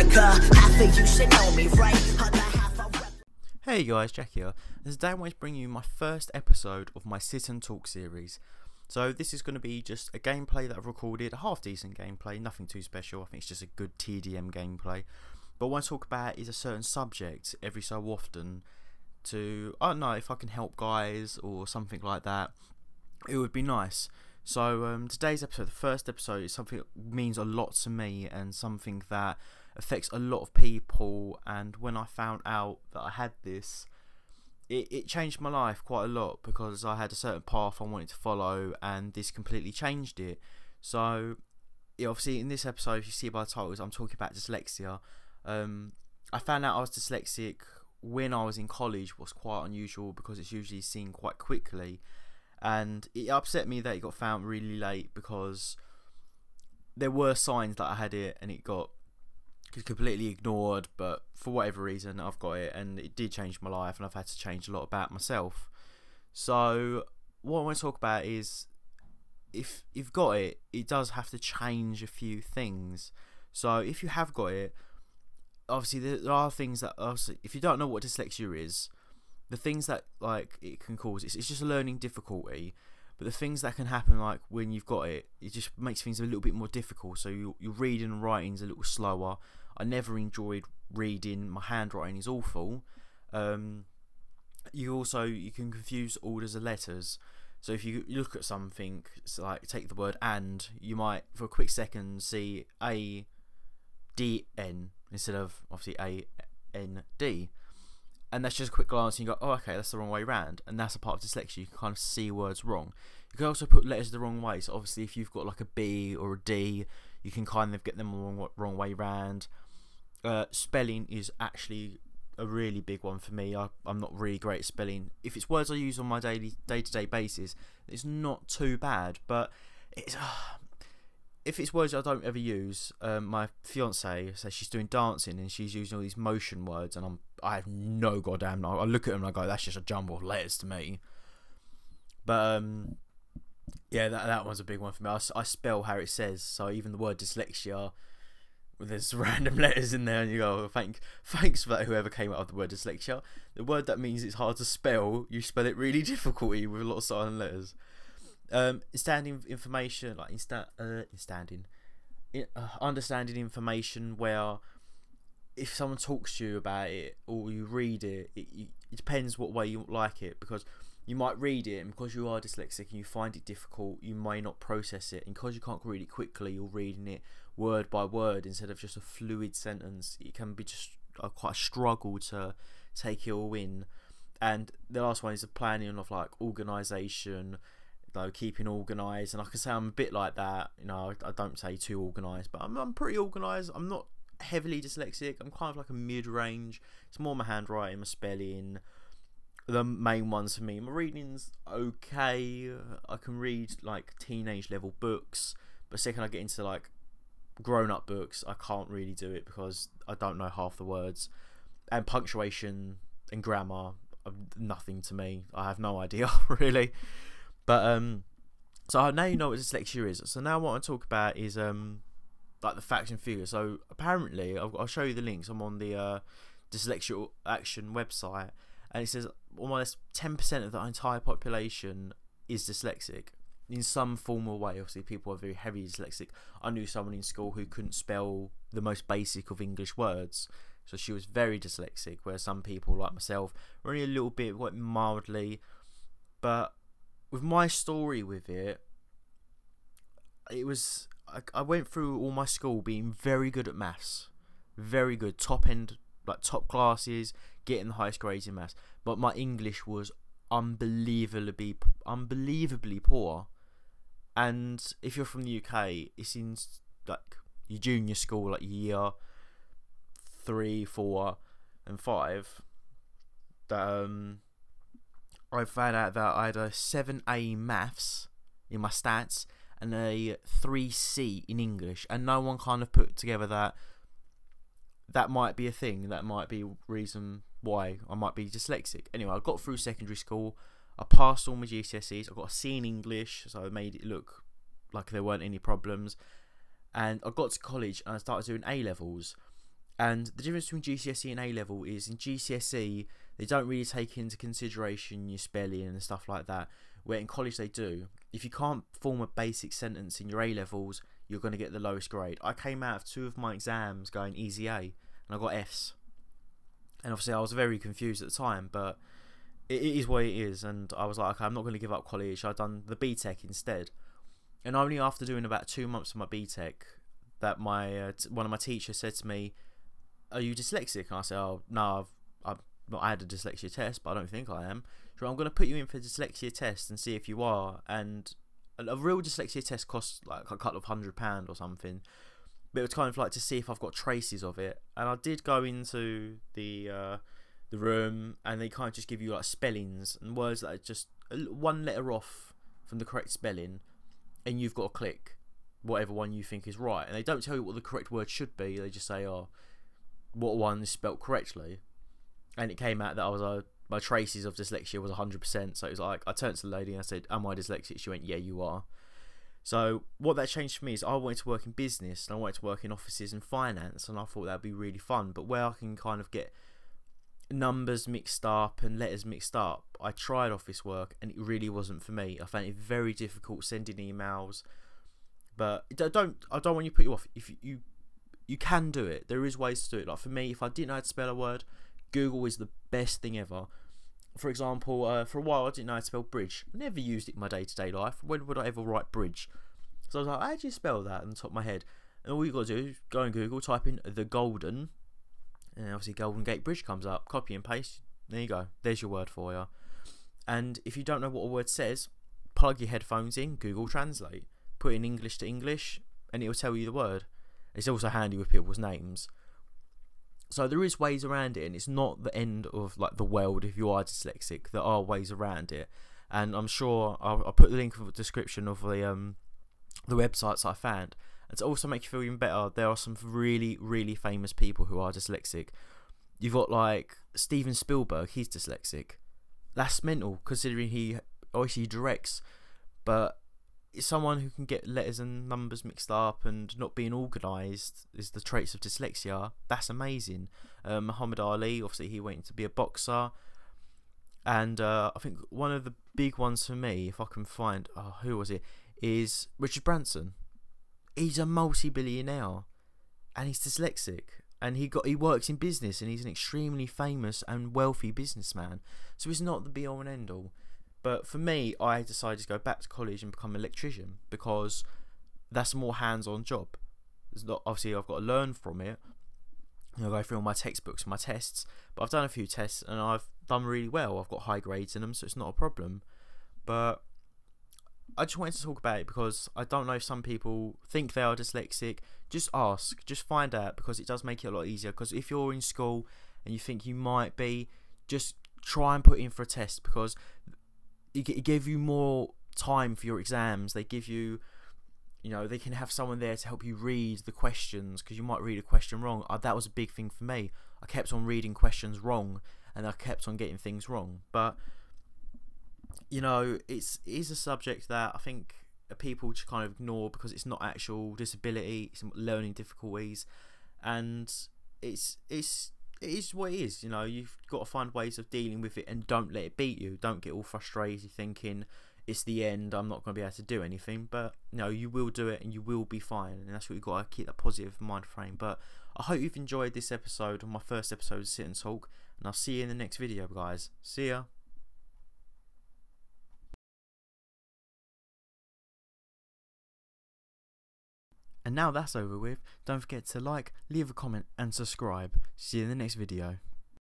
America. Half of you should know me, right? Other half I rep. Hey guys, Jack here. Today I want to bring you my first episode of my Sit and Talk series. So this is going to be just a gameplay that I've recorded, a half decent gameplay, nothing too special. I think it's just a good TDM gameplay. But what I talk about is a certain subject every so often to, I don't know, if I can help guys or something like that, it would be nice. So today's episode, the first episode, is something that means a lot to me and something that affects a lot of people. And when I found out that I had this, it changed my life quite a lot, because I had a certain path I wanted to follow and this completely changed it. So yeah, obviously in this episode, if you see by the titles, I'm talking about dyslexia. I found out I was dyslexic when I was in college, was quite unusual because it's usually seen quite quickly. And it upset me that it got found really late, because there were signs that I had it and it got completely ignored, but for whatever reason I've got it, and it did change my life, and I've had to change a lot about myself. So what I want to talk about is, if you've got it, it does have to change a few things. So if you have got it, obviously there are things that, obviously, if you don't know what dyslexia is, the things that like it can cause, it's just a learning difficulty. But the things that can happen, like when you've got it, it just makes things a little bit more difficult. So your reading and writing's a little slower. I never enjoyed reading. My handwriting is awful. You can confuse orders of letters. So if you look at something, so like take the word "and," you might for a quick second see A D N instead of obviously A N D. And that's just a quick glance and you go, oh, okay, that's the wrong way round. And that's a part of dyslexia. You can kind of see words wrong. You can also put letters the wrong way. So obviously if you've got like a B or a D, you can kind of get them wrong way round. Spelling is actually a really big one for me. I'm not really great at spelling. If it's words I use on my day-to-day basis, it's not too bad. But it's... if it's words I don't ever use, my fiance says she's doing dancing and she's using all these motion words, and I have no goddamn. I look at them and I go, that's just a jumble of letters to me. But yeah, that one's a big one for me. I spell how it says, so even the word dyslexia, there's random letters in there, and you go, thanks for that, whoever came up with the word dyslexia. The word that means it's hard to spell, you spell it really difficultly with a lot of silent letters. Understanding information, like understanding information, where if someone talks to you about it or you read it, it depends what way you like it, because you might read it and because you are dyslexic and you find it difficult, you may not process it, and because you can't read it quickly, you're reading it word by word instead of just a fluid sentence. It can be just quite a struggle to take it all in. And the last one is the planning of like organisation, keeping organised. And I can say I'm a bit like that. I don't say too organised, but I'm pretty organised. I'm not heavily dyslexic. I'm kind of like a mid-range. It's more my handwriting, my spelling, the main ones for me. My reading's okay. I can read like teenage level books, but the second I get into like grown-up books, I can't really do it because I don't know half the words. And punctuation and grammar are nothing to me. I have no idea really. But so now you know what dyslexia is. So now what I talk about is like the facts and figures. So apparently, I'll show you the links. I'm on the Dyslexia Action website, and it says almost 10% of the entire population is dyslexic in some form or way. Obviously, people are very heavy dyslexic. I knew someone in school who couldn't spell the most basic of English words, so she was very dyslexic. Where some people like myself were only a little bit, quite mildly, but with my story with it, it was, I went through all my school being very good at maths, very good, top end, like top classes, getting the highest grades in maths. But my English was unbelievably poor. And if you're from the UK, it's in like your junior school, like year 3, 4, and 5. That I found out that I had a 7A maths in my stats and a 3C in English, and no one kind of put together that might be a thing, that might be a reason why I might be dyslexic. Anyway, I got through secondary school, I passed all my GCSEs, I got a C in English, so I made it look like there weren't any problems, and I got to college and I started doing A-levels, And the difference between GCSE and A level is in GCSE they don't really take into consideration your spelling and stuff like that, where in college they do. If you can't form a basic sentence in your A levels, you're going to get the lowest grade. I came out of 2 of my exams going easy A, and I got Fs. And obviously I was very confused at the time, but it is what it is. And I was like, okay, I'm not going to give up college. I've done the BTEC instead. And only after doing about 2 months of my BTEC that my one of my teachers said to me, "Are you dyslexic?" And I said, "Oh no, I've not had a dyslexia test, but I don't think I am. So I'm going to put you in for a dyslexia test and see if you are." And a real dyslexia test costs like a couple of £100 or something, but it was kind of like to see if I've got traces of it. And I did go into the room, and they kind of just give you like spellings and words that are just one letter off from the correct spelling, and you've got to click whatever one you think is right. And they don't tell you what the correct word should be. They just say, "Oh, what one is spelt correctly." And it came out that I was my traces of dyslexia was 100%. So it was like, I turned to the lady and I said, "Am I dyslexic?" She went, "Yeah, you are." So what that changed for me is I wanted to work in business, and I wanted to work in offices and finance, and I thought that'd be really fun. But where I can kind of get numbers mixed up and letters mixed up, I tried office work and it really wasn't for me. I found it very difficult sending emails. But I don't want you to put you off. If you can do it, there is ways to do it. Like for me, if I didn't know how to spell a word, Google is the best thing ever. For example, for a while I didn't know how to spell bridge. I never used it in my day-to-day life. When would I ever write bridge? So I was like, how do you spell that on the top of my head? And all you got to do is go on Google, type in the Golden, and obviously Golden Gate Bridge comes up. Copy and paste. There you go. There's your word for you. And if you don't know what a word says, plug your headphones in, Google Translate, put in English to English, and it will tell you the word. It's also handy with people's names. So there is ways around it, and it's not the end of like the world if you are dyslexic. There are ways around it, and I'm sure I'll put the link in the description of the websites I found. And to also make you feel even better, there are some really, really famous people who are dyslexic. You've got like Steven Spielberg, he's dyslexic. That's mental, considering he obviously directs, but someone who can get letters and numbers mixed up and not being organised is the traits of dyslexia. That's amazing. Muhammad Ali, obviously he went to be a boxer, and I think one of the big ones for me, if I can find, who was it, is Richard Branson. He's a multi-billionaire and he's dyslexic, and he works in business, and he's an extremely famous and wealthy businessman. So it's not the be all and end all. But for me, I decided to go back to college and become an electrician because that's a more hands-on job. It's not, obviously I've got to learn from it. I go through all my textbooks and my tests, but I've done a few tests and I've done really well. I've got high grades in them, so it's not a problem. But I just wanted to talk about it because I don't know if some people think they are dyslexic. Just ask, just find out, because it does make it a lot easier. Because if you're in school and you think you might be, just try and put in for a test, because it give you more time for your exams. They give you, they can have someone there to help you read the questions, because you might read a question wrong. That was a big thing for me. I kept on reading questions wrong, and I kept on getting things wrong. But it is a subject that I think people just kind of ignore because it's not actual disability, it's learning difficulties, and it is what it is. You've got to find ways of dealing with it, and don't let it beat you. Don't get all frustrated thinking it's the end, I'm not going to be able to do anything. But you will do it and you will be fine, and that's what you've got to keep, that positive mind frame. But I hope you've enjoyed this episode, my first episode of Sit and Talk, and I'll see you in the next video, guys. See ya. And now that's over with, don't forget to like, leave a comment and subscribe. See you in the next video.